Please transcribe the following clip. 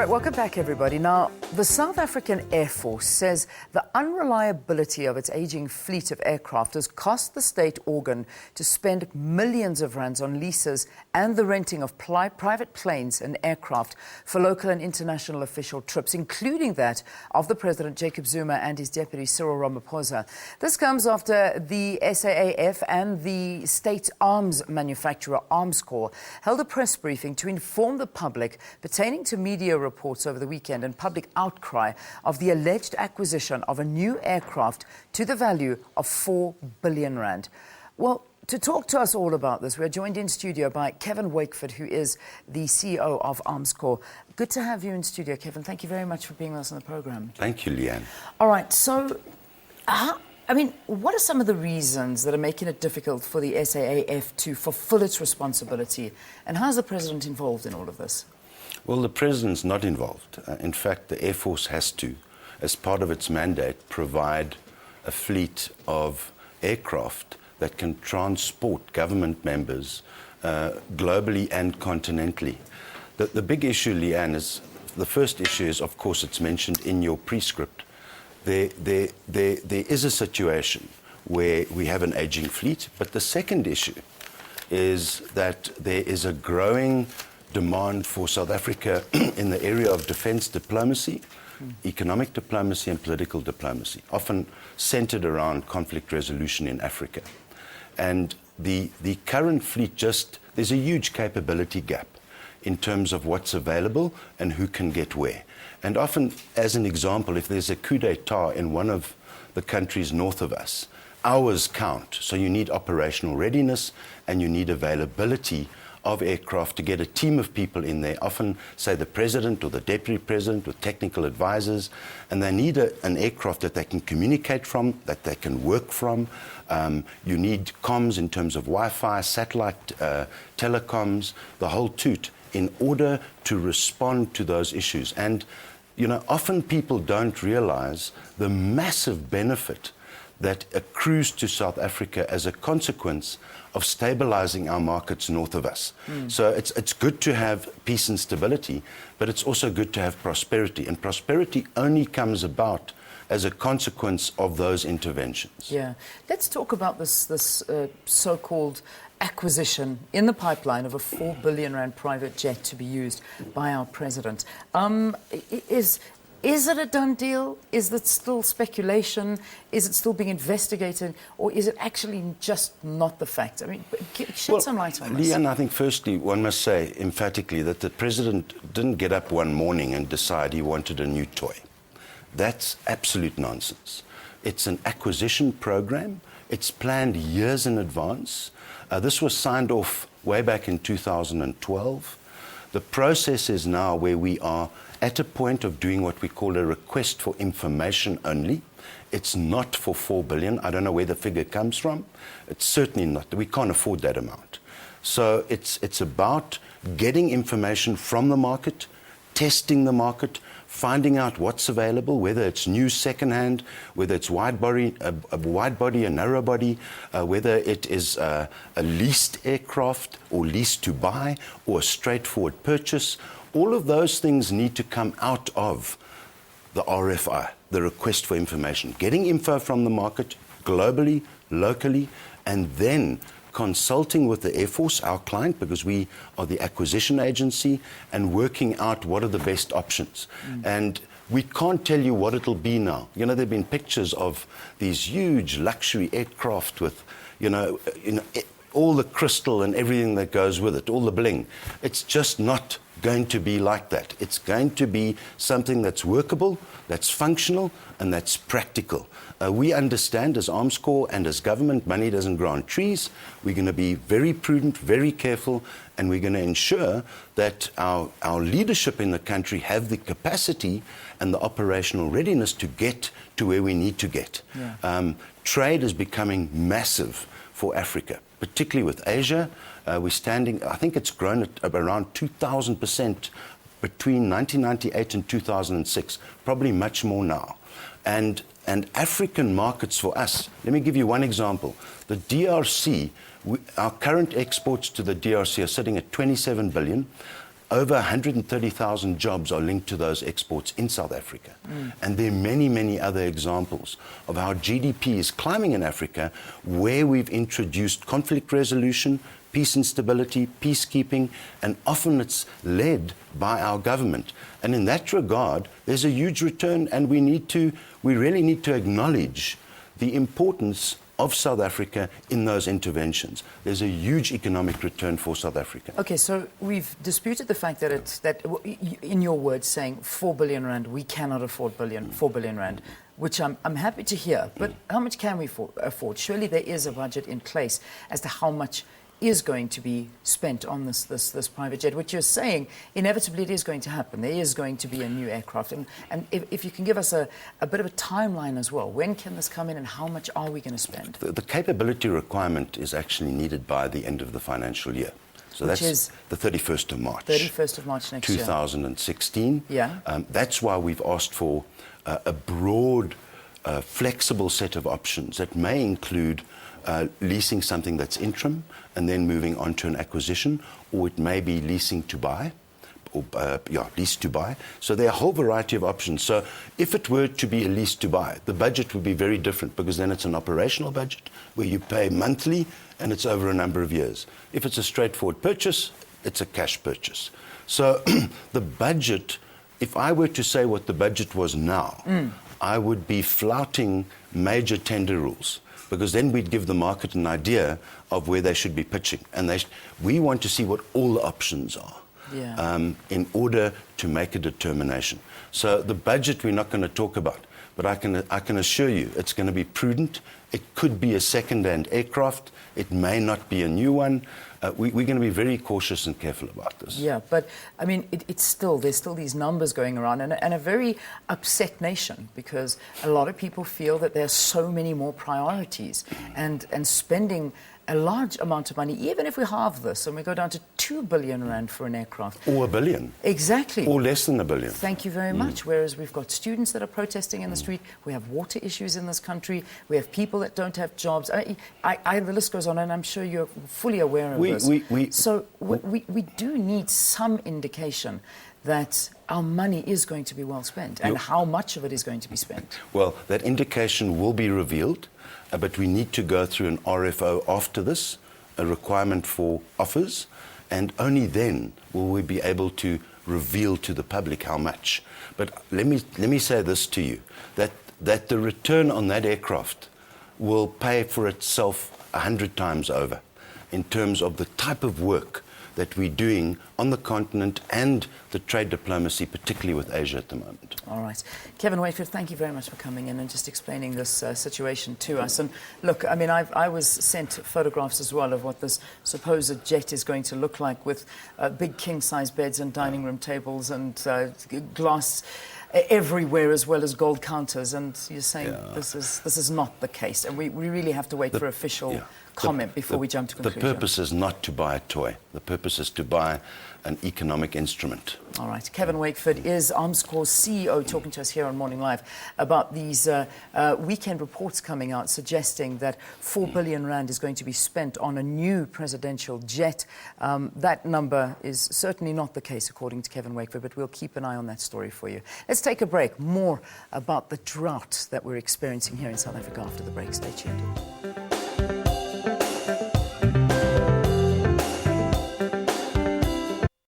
right, welcome back, everybody. Now, the South African Air Force says the unreliability of its aging fleet of aircraft has cost the state organ to spend millions of rands on leases and the renting of private planes and aircraft for local and international official trips, including that of the President Jacob Zuma and his deputy Cyril Ramaphosa. This comes after the SAAF and the state arms manufacturer Armscor held a press briefing to inform the public pertaining to media reports over the weekend and public outcry of the alleged acquisition of a new aircraft to the value of 4 billion rand. Well, to talk to us all about this, we're joined in studio by Kevin Wakeford, who is the CEO of Armscor. Good to have you in studio, Kevin. Thank you very much for being with us on the program. Thank you, Leanne. All right, so what are some of the reasons that are making it difficult for the SAAF to fulfill its responsibility, and how is the President involved in all of this? Well, the President's not involved. In fact, the Air Force has to, as part of its mandate, provide a fleet of aircraft that can transport government members globally and continentally. The big issue, Leanne, is the first issue is, of course, it's mentioned in your prescript. There is a situation where we have an aging fleet, but the second issue is that there is a growing demand for South Africa in the area of defense diplomacy, economic diplomacy and political diplomacy, often centered around conflict resolution in Africa. And the current fleet there's a huge capability gap in terms of what's available and who can get where. And often, as an example, if there's a coup d'etat in one of the countries north of us, hours count. So you need operational readiness and you need availability of aircraft to get a team of people in there, often, say, the President or the Deputy President with technical advisors, and they need an aircraft that they can communicate from, that they can work from. You need comms in terms of Wi-Fi, satellite telecoms, the whole toot, in order to respond to those issues. And, you know, often people don't realize the massive benefit that accrues to South Africa as a consequence of stabilizing our markets north of us. So it's good to have peace and stability, but it's also good to have prosperity. And prosperity only comes about as a consequence of those interventions. Yeah. Let's talk about this so-called acquisition in the pipeline of a 4 billion rand private jet to be used by our President. Is it a done deal? Is it still speculation? Is it still being investigated? Or is it actually just not the fact? I mean, shed some light on this. Leanne, I think firstly, one must say emphatically that the President didn't get up one morning and decide he wanted a new toy. That's absolute nonsense. It's an acquisition program. It's planned years in advance. This was signed off way back in 2012. The process is now where we are at a point of doing what we call a request for information only. It's not for 4 billion. I don't know where the figure comes from. It's certainly not. We can't afford that amount. So it's about getting information from the market, testing the market, finding out what's available, whether it's new second-hand, whether it's wide body, a narrow body, whether it is a leased aircraft or leased to buy or a straightforward purchase. All of those things need to come out of the RFI, the request for information. Getting info from the market globally, locally, and then consulting with the Air Force, our client, because we are the acquisition agency, and working out what are the best options. And we can't tell you what it'll be now. You know, there have been pictures of these huge luxury aircraft with, all the crystal and everything that goes with it, all the bling. It's just not going to be like that. It's going to be something that's workable, that's functional, and that's practical. We understand as Armscor and as government, money doesn't grow on trees. We're going to be very prudent, very careful, and we're going to ensure that our leadership in the country have the capacity and the operational readiness to get to where we need to get. Yeah. Trade is becoming massive for Africa, particularly with Asia. We're standing, I think it's grown at around 2,000% between 1998 and 2006, probably much more now. And African markets for us, let me give you one example. The DRC, our current exports to the DRC are sitting at 27 billion. over 130,000 jobs are linked to those exports in South Africa. And there are many, many other examples of how GDP is climbing in Africa, where we've introduced conflict resolution, peace and stability, peacekeeping, and often it's led by our government. And in that regard, there's a huge return, and we really need to acknowledge the importance of South Africa in those interventions. There's a huge economic return for South Africa. Okay, so we've disputed the fact that in your words, saying 4 billion rand, we cannot afford 4 billion rand, which I'm happy to hear. But how much can we afford? Surely there is a budget in place as to how much is going to be spent on this private jet, which you're saying inevitably it is going to happen. There is going to be a new aircraft. And if you can give us a bit of a timeline as well, when can this come in and how much are we going to spend? The capability requirement is actually needed by the end of the financial year. So Which that's is the 31st of March. 31st of March next year. 2016. Yeah. That's why we've asked for a broad, flexible set of options that may include leasing something that's interim and then moving on to an acquisition, or it may be leasing to buy, or lease to buy. So there are a whole variety of options. So if it were to be a lease to buy, the budget would be very different, because then it's an operational budget where you pay monthly and it's over a number of years. If it's a straightforward purchase, it's a cash purchase. So the budget, if I were to say what the budget was now, I would be flouting major tender rules, because then we'd give the market an idea of where they should be pitching. And we want to see what all the options are in order to make a determination. So the budget we're not going to talk about, but I can assure you it's going to be prudent. It could be a second-hand aircraft. It may not be a new one. We're going to be very cautious and careful about this. Yeah, but I mean, there's still these numbers going around, and a very upset nation, because a lot of people feel that there are so many more priorities, and spending a large amount of money, even if we halve this and we go down to 2 billion rand for an aircraft. Or $1 billion. Exactly. Or less than $1 billion. Thank you very much. Whereas we've got students that are protesting in the street, we have water issues in this country, we have people that don't have jobs. The list goes on, and I'm sure you're fully aware of this. We do need some indication that our money is going to be well spent, and how much of it is going to be spent. Well, that indication will be revealed, but we need to go through an RFO after this, a requirement for offers, and only then will we be able to reveal to the public how much. But let me say this to you, that the return on that aircraft will pay for itself 100 times over in terms of the type of work that we're doing on the continent and the trade diplomacy, particularly with Asia at the moment. All right. Kevin Wakeford, thank you very much for coming in and just explaining this situation to us. And look, I mean, I was sent photographs as well of what this supposed jet is going to look like, with big king-size beds and dining room tables and glass everywhere, as well as gold counters. And you're saying this is not the case, and we really have to wait for official comment before we jump to conclusion. The purpose is not to buy a toy. The purpose is to buy an economic instrument. All right. Kevin Wakeford is Armscor CEO, talking to us here on Morning Live about these weekend reports coming out suggesting that 4 billion rand is going to be spent on a new presidential jet. That number is certainly not the case, according to Kevin Wakeford, but we'll keep an eye on that story for you. Let's take a break. More about the drought that we're experiencing here in South Africa after the break. Stay tuned.